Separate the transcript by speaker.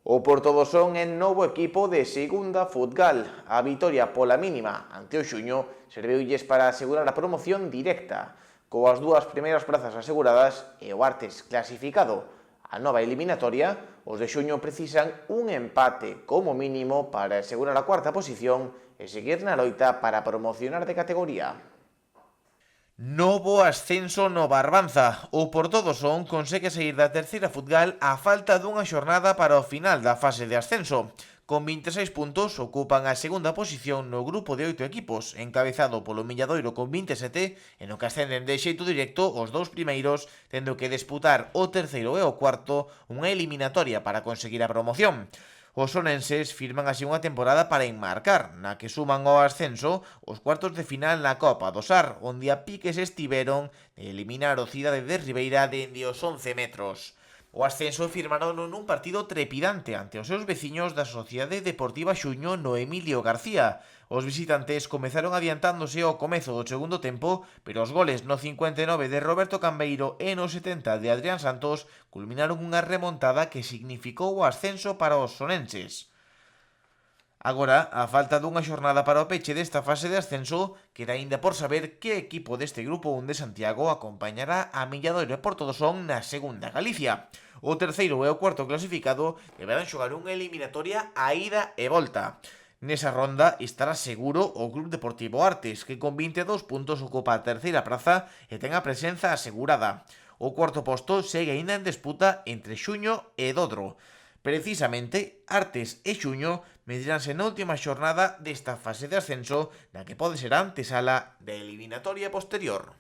Speaker 1: O Portodosón é novo equipo de segunda Futgal. A vitoria pola mínima ante o Xuño serviulles para asegurar a promoción directa. Coas dúas primeiras prazas aseguradas e o Artes clasificado a nova eliminatoria, os de Xuño precisan un empate como mínimo para asegurar a cuarta posición e seguir na loita para promocionar de categoría.
Speaker 2: Novo ascenso no Barbanza. O Portodosón consegue saír da terceira Futgal a falta dunha xornada para o final da fase de ascenso. Con 26 puntos ocupan a segunda posición no grupo de 8 equipos, encabezado polo Milladoiro con 27 e no que ascenden de xeito directo os dous primeiros, tendo que disputar o terceiro e o cuarto unha eliminatoria para conseguir a promoción. Os sonenses firman así unha temporada para enmarcar, na que suman ao ascenso os cuartos de final na Copa do Sar, onde a piques estiveron de eliminar o Cidade de Ribeira dende os 11 metros. O ascenso firmaron nun partido trepidante ante os seus veciños da Sociedade Deportiva Xuño no Emilio García. Os visitantes comezaron adiantándose ao comezo do segundo tempo, pero os goles no 59 de Roberto Cambeiro e no 70 de Adrián Santos culminaron unha remontada que significou o ascenso para os sonenses. Agora, a falta dunha xornada para o peche desta fase de ascenso, queda aínda por saber que equipo deste grupo 1 de Santiago acompañará a Milladoiro e Portodosón na segunda Galicia. O terceiro e o cuarto clasificado deberán xogar unha eliminatoria a ida e volta. Nesa ronda estará seguro o Club Deportivo Artes, que con 22 puntos ocupa a terceira praza e ten a presenza asegurada. O cuarto posto segue aínda en disputa entre Xuño e Dodro. Precisamente, Artes e Xuño mediránse na última xornada desta fase de ascenso, na que pode ser a antesala da eliminatoria posterior.